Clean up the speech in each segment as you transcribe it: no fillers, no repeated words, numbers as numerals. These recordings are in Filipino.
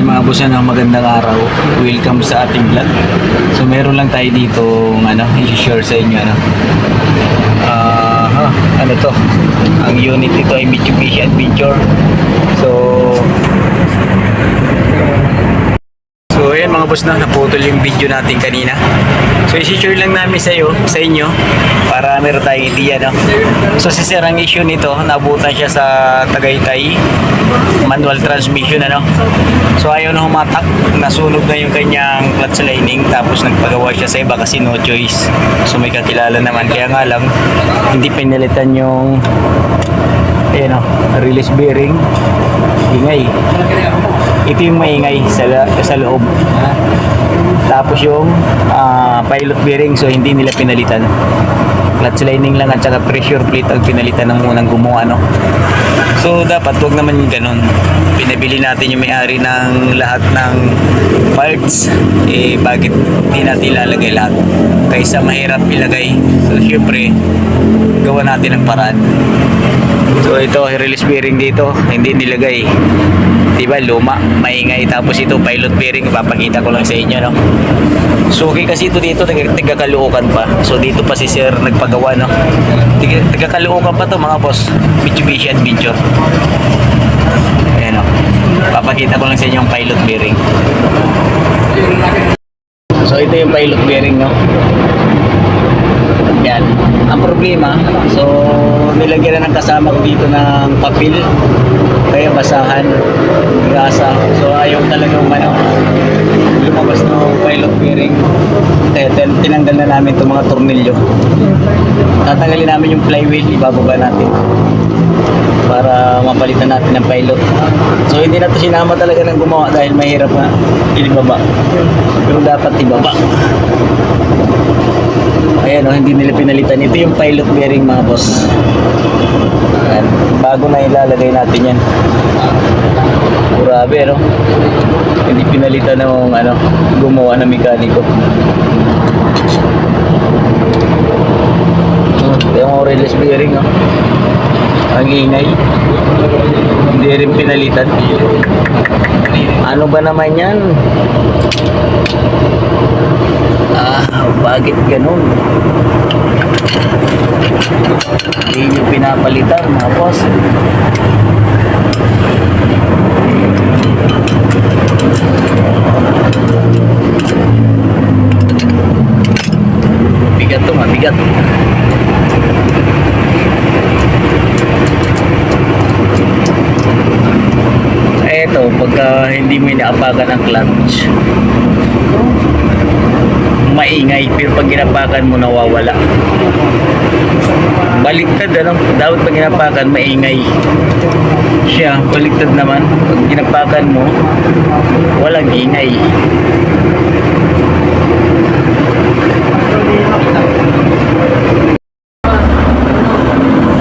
Mga boss, magandang araw. Welcome sa ating vlog. So meron lang tayo dito i-share sa inyo ano to. Ang unit nito ay Mitsubishi Adventure. So ayan mga boss, naputol yung video natin kanina. So i-share lang namin sa inyo para meron tayong idea, no? So si sir, ang issue nito, nabutan siya sa Tagaytay, manual transmission, So ayaw na humatak, nasunog na yung kanyang clutch lining, tapos nagpagawa siya sa iba kasi no choice. So may kakilala naman, kaya nga lang hindi pinalitan yung release bearing. Ingay. Ito yung maingay sa loob. Tapos yung pilot bearing, so hindi nila pinalitan. Clutch lining lang at saka pressure plate ang pinalitan ng unang gumawa, So dapat wag naman yung ganun. Pinabili natin yung may-ari ng lahat ng parts. Bakit hindi natin ilalagay lahat? Kaysa mahirap ilagay. So syempre, gawa natin ng paraan. So ito, release bearing dito, hindi nilagay. Diba, luma, maingay. Tapos ito, pilot bearing, ipapakita ko lang sa inyo, So okay kasi ito dito, taga-Caloocan pa. So dito pa si sir nagpagawa, Taga-Caloocan pa to mga boss, Mitsubishi Adventure. Ayan, papakita ko lang sa inyo yung pilot bearing. So ito yung pilot bearing, Yan. Ang problema, so nilagyan na ng kasama ko dito ng papel, kaya basahan, gasa. So ayaw talagang lumabas ng pilot bearing. Kaya tinanggal na namin itong mga tornilyo. Tatanggalin namin yung flywheel, ibababa natin para mapalitan natin ng pilot. So hindi na ito sinama talaga ng gumawa dahil mahirap na ibaba. Pero dapat ibaba. Ayan, hindi nila pinalitan. Ito yung pilot bearing mga boss. Ayan, bago na ilalagay natin yan. Grabe, hindi pinalitan ng gumawa ng mekaniko. Yung release bearing, ang ingay. Hindi rin pinalitan. Ano ba naman yan? Bakit ganun? Hindi nyo pinapalitan mga boss. Bigat to, mabigat. Eto, pagka hindi mo inaapakan ang clutch, maingay, pero pag ginapakan mo nawawala. Baliktad, dapat pag ginapakan maingay siya, baliktad naman pag ginapakan mo walang ingay.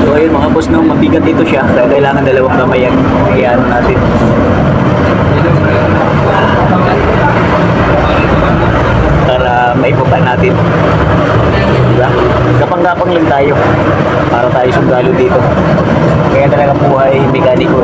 So ayun mga boss, mabigat ito siya, kaya kailangan dalawang kamay yan. Kaya natin para maibaba natin, diba? Gapang-gapang lang tayo para tayo sundalo dito, kaya talaga buhay mekaniko.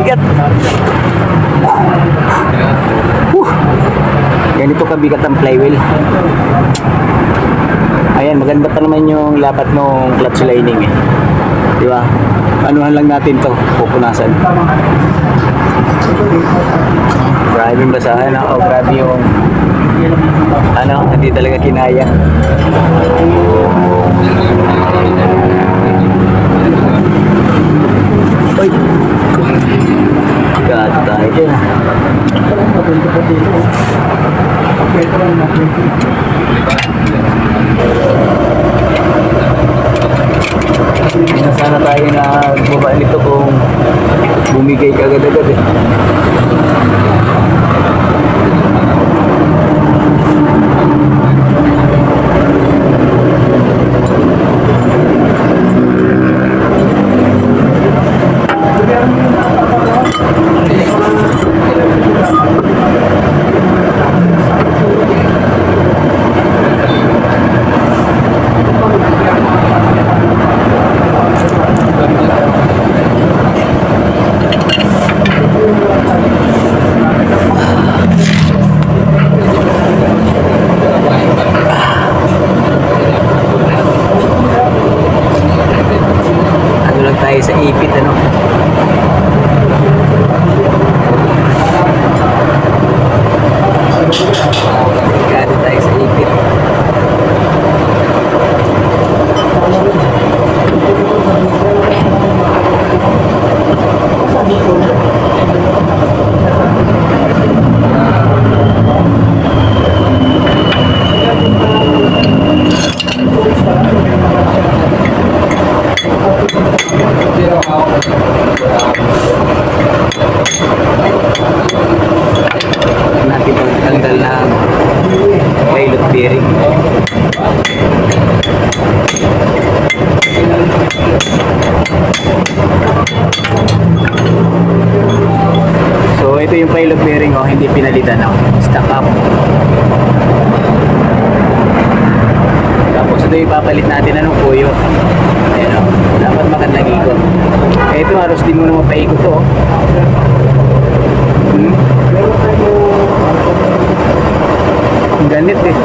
bigat. Ganito kabigat ang flywheel. Ayan, maganda pa naman yung lapat ng clutch lining eh. Di ba? Anuhan lang natin to, pupunasan. Grabe yung basahan, oh, grabe yung hindi talaga kinaya. Uy! Gata tayo dyan. Sana tayo na baba nito kung bumigay ka agad-agad eh. Tayo sa ipit Gado tayo sa ipit. Natin pagtanggal ng pilot bearing. So ito yung pilot bearing, hindi pinalitan, stock up. Tapos ito yung ipapalit natin, puyo. Ayan, dapat magandang ikot. Ito halos din mo na mapaikot to. Ang ganit eh.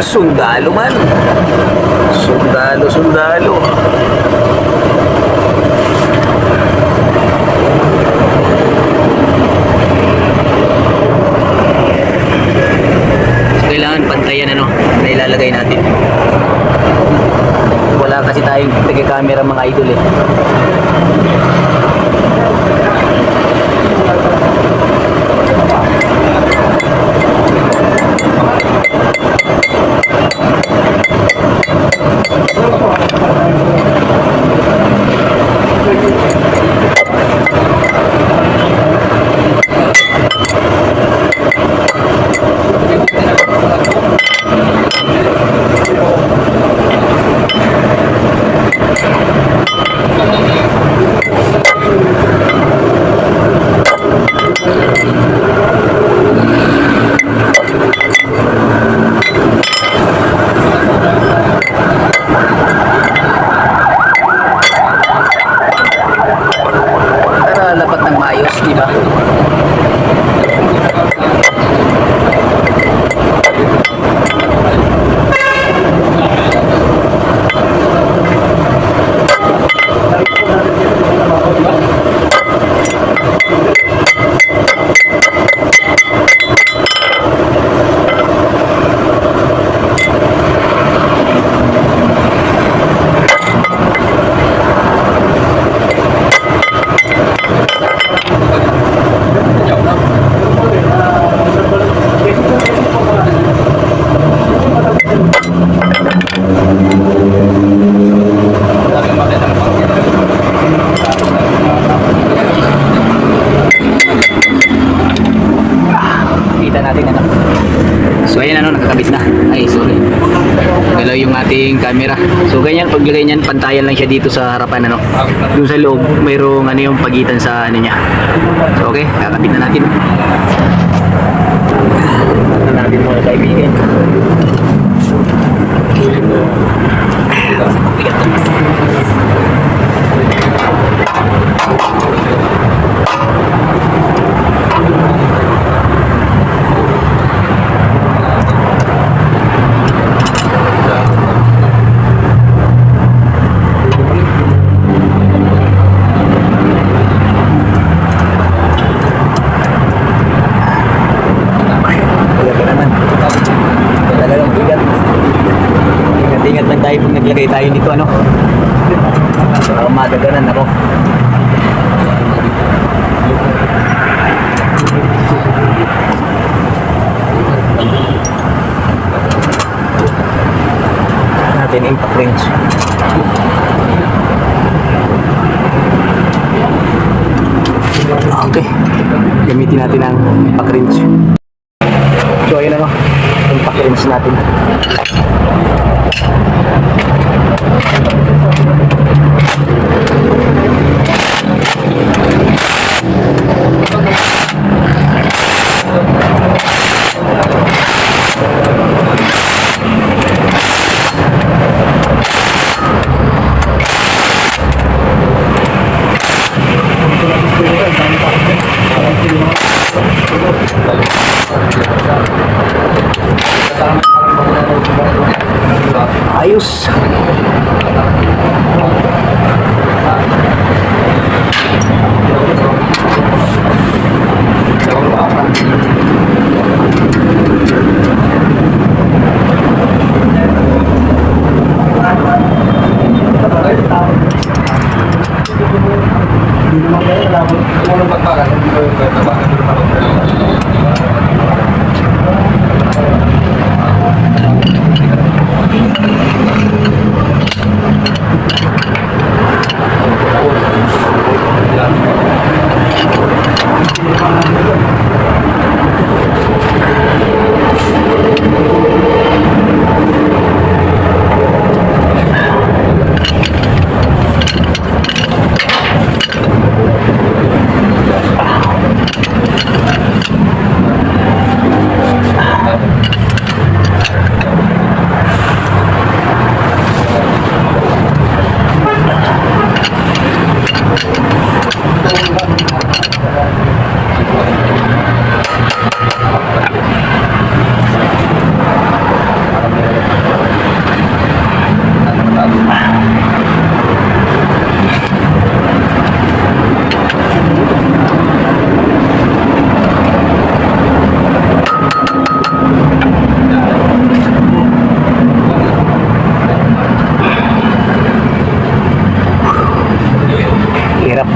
Sundalo man. Sundalo. Kailangan pantayan na ilalagay natin. Wala kasi tayong taga-camera mga idol eh. So ayan, nakakabit na. Ay, sorry. galaw yung ating camera. So ganyan, paglagay niyan, pantayan lang siya dito sa harapan, ano. Doon sa loob, mayroong ano yung pagitan sa ano niya. So okay, kakabit na natin. Kakabit na natin mga kaibigan. Ingat lang tayo pag naglagay tayo nito, ano. Madaganan ako. Natin impact wrench. Okay. Gamitin natin ang impact wrench. So ayun, ano, impact wrench natin. Ayos. Hirap.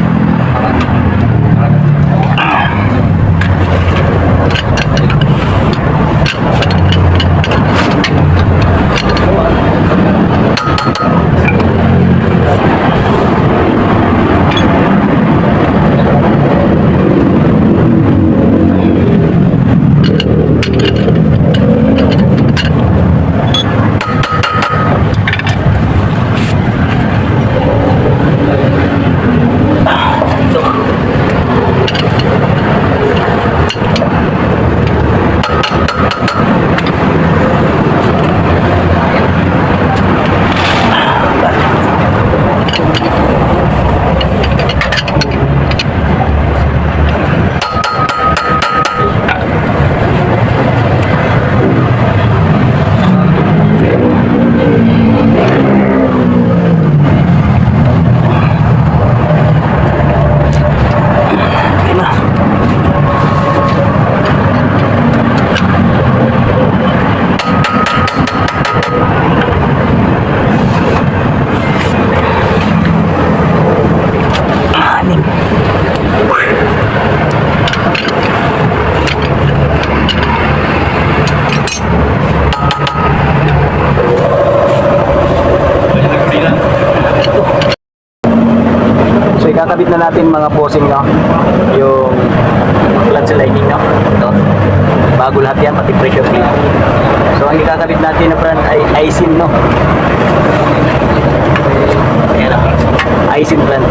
Ikakabit na natin mga bossing, no, yung clutch lining, no, ito bago lahat yan, pati pressure plate. So ang ikakabit natin na brand ay Aisin, no? Ayan o. Aisin plant.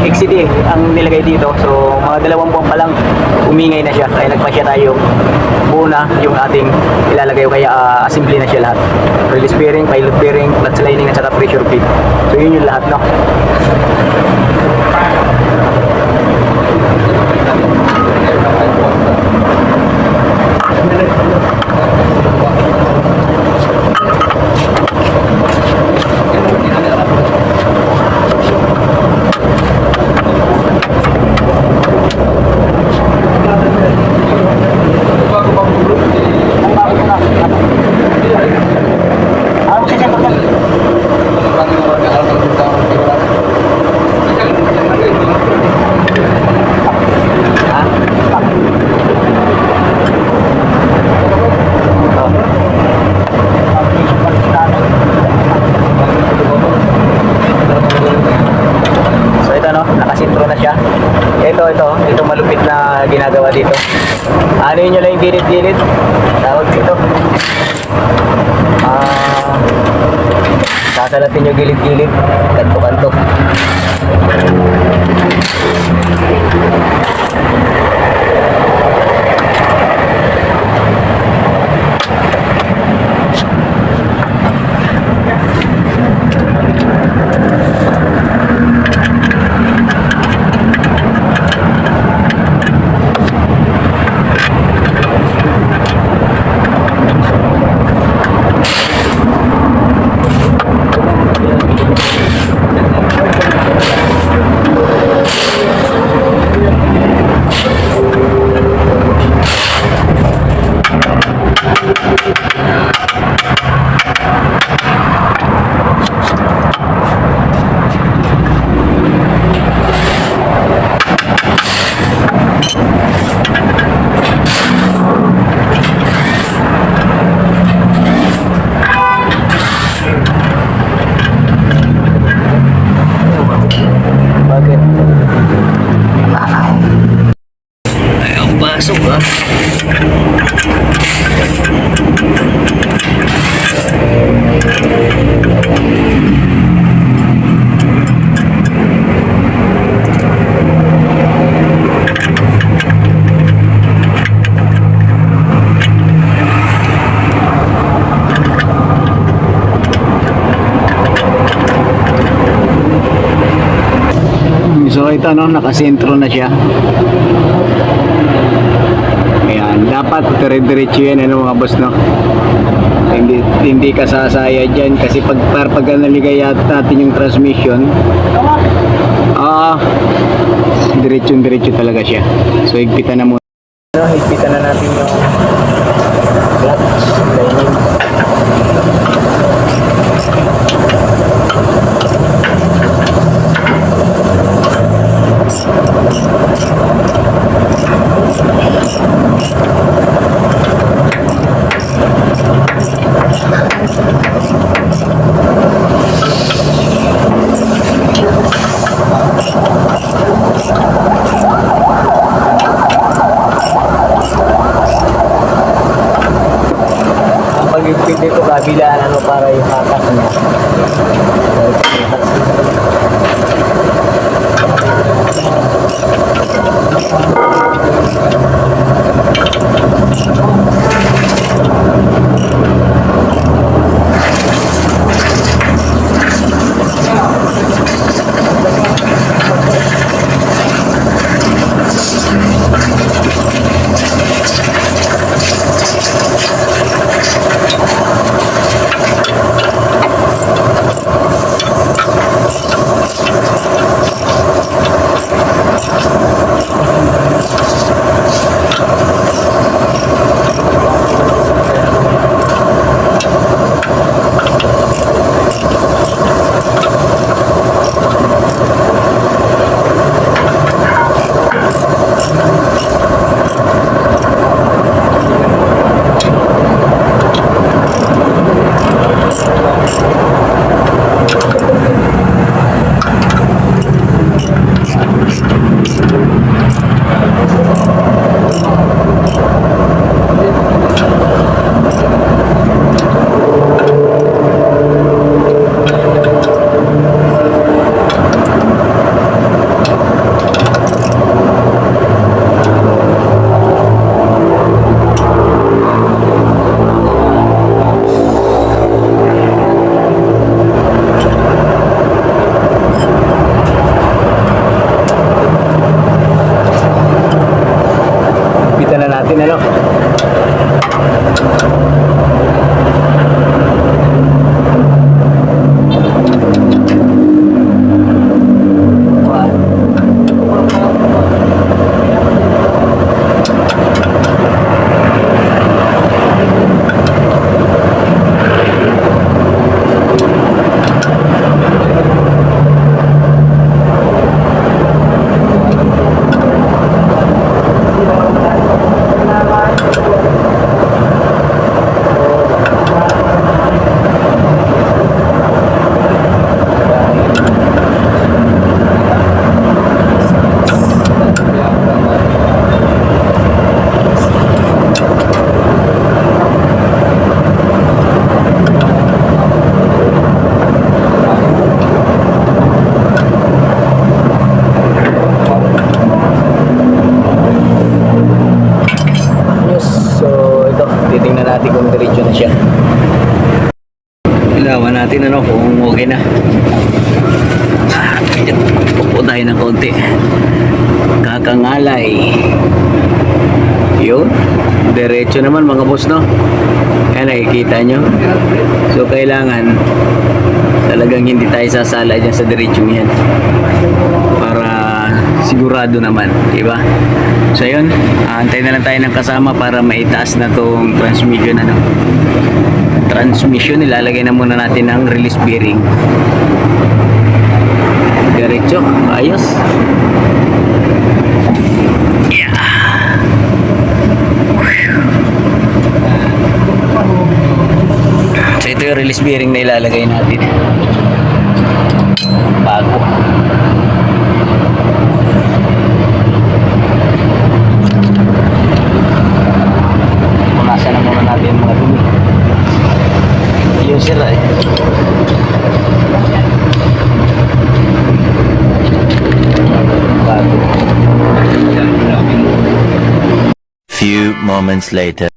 XCD ang nilagay dito. So, mga 2 buwan pa lang, umingay na siya. Kaya nagpa siya tayo. Buo na yung ating ilalagay. Kaya assembly na siya lahat. Release bearing, pilot bearing, clutch lining, at saka pressure feed. So, yun yung lahat, no? Nakasintro na siya. Ito malupit na ginagawa dito. Ano yun lang yung gilid-gilid? Tawag dito. Sasalatin yung gilid-gilid. Kanto-kanto. Bakit? Ay, ang pasok ha. So ito no, nakasentro na siya. Ayan, dapat dire-diretso yan ano mga boss no. Hindi ka sasaya dyan kasi pag naligay natin yung transmission, diretso talaga siya. So higpitan na muna. Higpitan na natin yung clutch lining. Pag-higpit dito kabilaan ano para yung hatak niya. natin ano kung okay na. Upo tayo ng konti. Kakangalay. Yun. Diretso naman mga boss, no? Yan, nakikita nyo. So, kailangan talagang hindi tayo sasala dyan sa diretsong yan. Para sigurado naman, di ba? So, yun. Antay na lang tayo ng kasama para maitaas na tong transmission, ano? Transmission, ilalagay na muna natin ang release bearing. Diretso, ayos. Yeah. So ito yung release bearing na ilalagay natin. Bago. Punasan na muna natin mga dumi. Yung sira eh. Bago. Few moments later.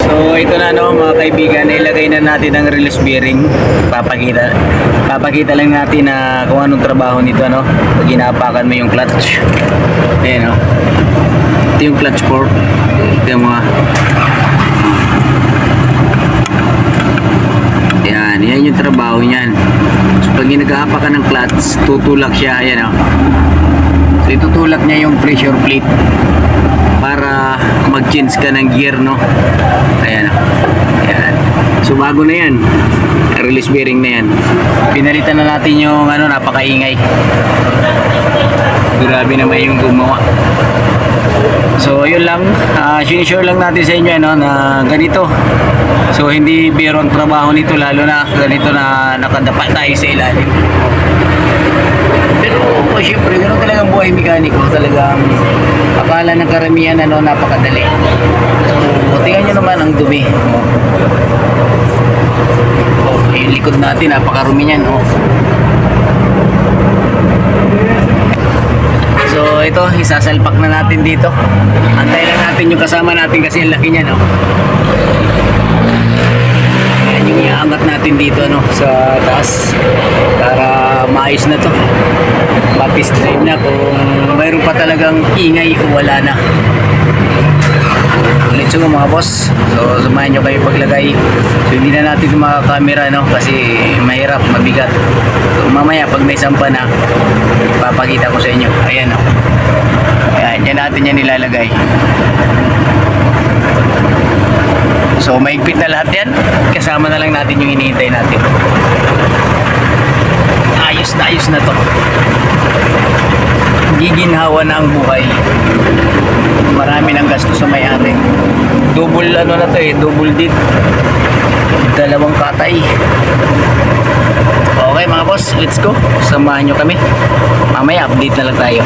So ito na no mga kaibigan, ilagay na natin ang release bearing. Papakita lang natin na kung anong trabaho nito, no. Pag inapakan mo yung clutch. Ayan, no. Ito yung clutch port. Ito yung mga yan yung trabaho niyan. So pag ginagaapa ka ng clutch, tutulak siya, ayan, no. So itutulak niya yung pressure plate para mag-change ka ng gear, no. Ayan, ayan. So bago na yan, release bearing na yan. Pinalitan na natin yung ano, napakaingay. Grabe naman yung gumawa. So yun lang, sinishare lang natin sa inyo, ano, na ganito. So hindi biro ang trabaho nito, lalo na ganito na nakadapa tayo sa ilalim. Pero syempre, ganoon talagang buhay mekaniko. Talagang akala ng karamihan, ano, napakadali. So tingnan nyo naman ang dumi. Yung likod natin, napakarumi niyan, oh. So ito, isasalpak na natin dito. Antay lang natin yung kasama natin kasi ang laki niya, no. Ayan yung iaangat natin dito, no, sa taas para maayos na to. Matis drive na kung mayroon pa talagang ingay o wala na. Let's go mga boss. So sumahan nyo kayo paglagay. So hindi na natin yung mga camera, no, kasi mahirap, mabigat. So mamaya pag may sampa na, papakita ko sa inyo. Ayan, no. Ayan, dyan natin yan nilalagay. So maigpit na lahat yan. Kasama na lang natin yung hinihintay natin. Ayos na to. Giginhawa na ang buhay. Marami ng gasto sa may-ari. Double ano na to eh, double dip. Dalawang katay. Okay mga boss, let's go. Samahan nyo kami. Mamaya update na lang tayo.